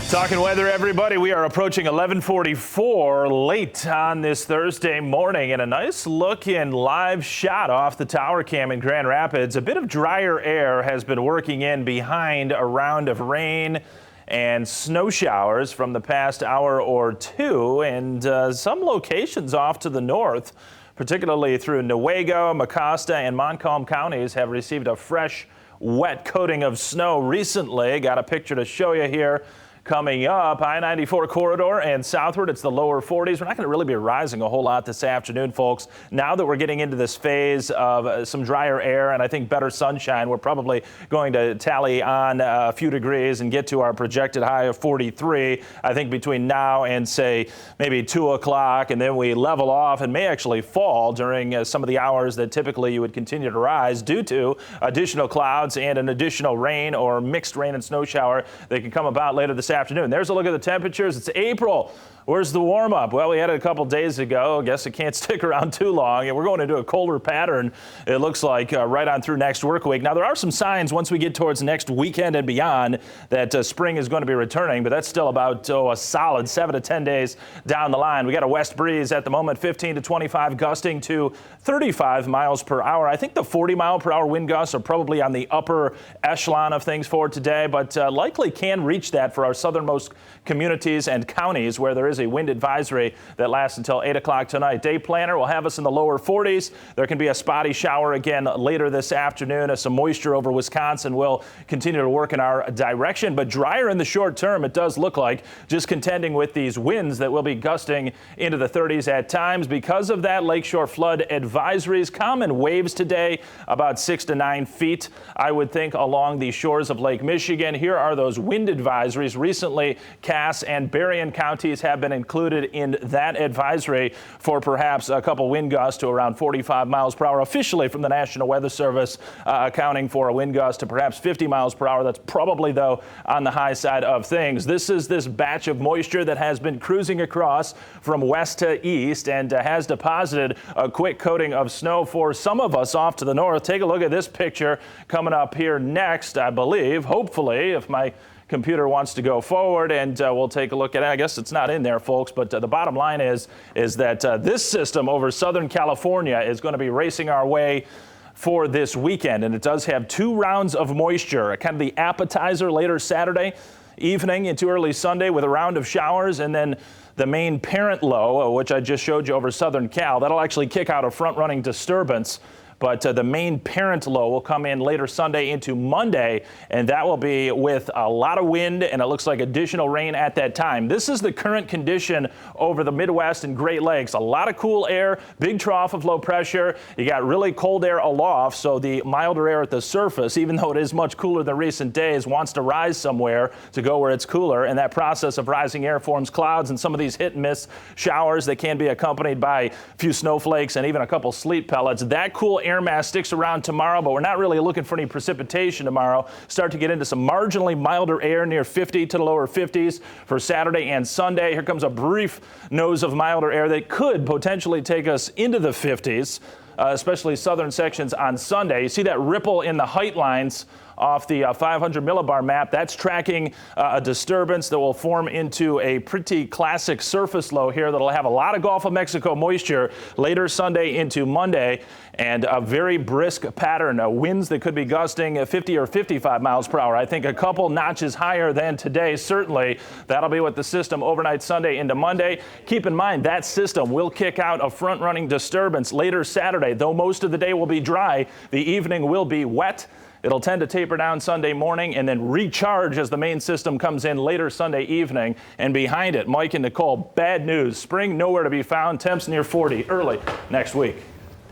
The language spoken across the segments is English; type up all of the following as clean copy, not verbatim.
Talking weather, everybody. We are approaching 11:44 late on this Thursday morning, and a nice look in live shot off the tower cam in Grand Rapids. A bit of drier air has been working in behind a round of rain and snow showers from the past hour or two, and some locations off to the north, particularly through Newaygo, Mecosta, and Montcalm counties, have received a fresh, wet coating of snow recently. Got a picture to show you here. Coming up, I-94 corridor and southward, it's the lower 40s. We're not going to really be rising a whole lot this afternoon, folks. Now that we're getting into this phase of some drier air and I think better sunshine, we're probably going to tally on a few degrees and get to our projected high of 43, I think, between now and, say, maybe 2 o'clock. And then we level off and may actually fall during some of the hours that typically you would continue to rise due to additional clouds and an additional rain or mixed rain and snow shower that can come about later this afternoon. There's a look at the temperatures. It's April. Where's the warm up? Well, we had it a couple days ago. I guess it can't stick around too long, and we're going into a colder pattern, it looks like, right on through next work week. Now, there are some signs once we get towards next weekend and beyond that spring is going to be returning, but that's still about a solid 7 to 10 days down the line. We got a west breeze at the moment, 15 to 25, gusting to 35 miles per hour. I think the 40-mile-per-hour wind gusts are probably on the upper echelon of things for today, but likely can reach that for our southernmost communities and counties where there is a wind advisory that lasts until 8 o'clock tonight. Day planner will have us in the lower 40s. There can be a spotty shower again later this afternoon as some moisture over Wisconsin will continue to work in our direction, but drier in the short term, it does look like, just contending with these winds that will be gusting into the 30s at times. Because of that, lakeshore flood advisories, common waves today, about 6 to 9 feet, I would think, along the shores of Lake Michigan. Here are those wind advisories. Recently, Cass and Berrien counties have been included in that advisory for perhaps a couple wind gusts to around 45 miles per hour, officially from the National Weather Service, accounting for a wind gust to perhaps 50 miles per hour. That's probably, though, on the high side of things. This is this batch of moisture that has been cruising across from west to east and has deposited a quick coating of snow for some of us off to the north. Take a look at this picture coming up here next, I believe, hopefully, if my computer wants to go forward, and we'll take a look at it. I guess it's not in there, folks, but the bottom line is that this system over Southern California is going to be racing our way for this weekend, and it does have 2 rounds of moisture, kind of the appetizer later Saturday evening into early Sunday with a round of showers, and then the main parent low, which I just showed you over Southern Cal, that'll actually kick out a front-running disturbance. But the main parent low will come in later Sunday into Monday, and that will be with a lot of wind, and it looks like additional rain at that time. This is the current condition over the Midwest and Great Lakes. A lot of cool air, big trough of low pressure. You got really cold air aloft, so the milder air at the surface, even though it is much cooler than recent days, wants to rise somewhere to go where it's cooler. And that process of rising air forms clouds and some of these hit and miss showers that can be accompanied by a few snowflakes and even a couple sleet pellets. That cool air mass sticks around tomorrow, but we're not really looking for any precipitation tomorrow. Start to get into some marginally milder air near 50 to the lower 50s for Saturday and Sunday. Here comes a brief nose of milder air that could potentially take us into the 50s, especially southern sections on Sunday. You see that ripple in the height lines off the 500 millibar map. That's tracking a disturbance that will form into a pretty classic surface low here that'll have a lot of Gulf of Mexico moisture later Sunday into Monday, and a very brisk pattern of winds that could be gusting 50 or 55 miles per hour. I think a couple notches higher than today, certainly. That'll be with the system overnight Sunday into Monday. Keep in mind that system will kick out a front-running disturbance later Saturday. Though most of the day will be dry, the evening will be wet. It'll tend to taper down Sunday morning and then recharge as the main system comes in later Sunday evening. And behind it, Mike and Nicole, bad news. Spring nowhere to be found. Temps near 40 early next week.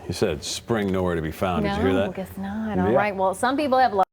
He said spring nowhere to be found. No, Did you hear that? I guess not. All right. Well, some people have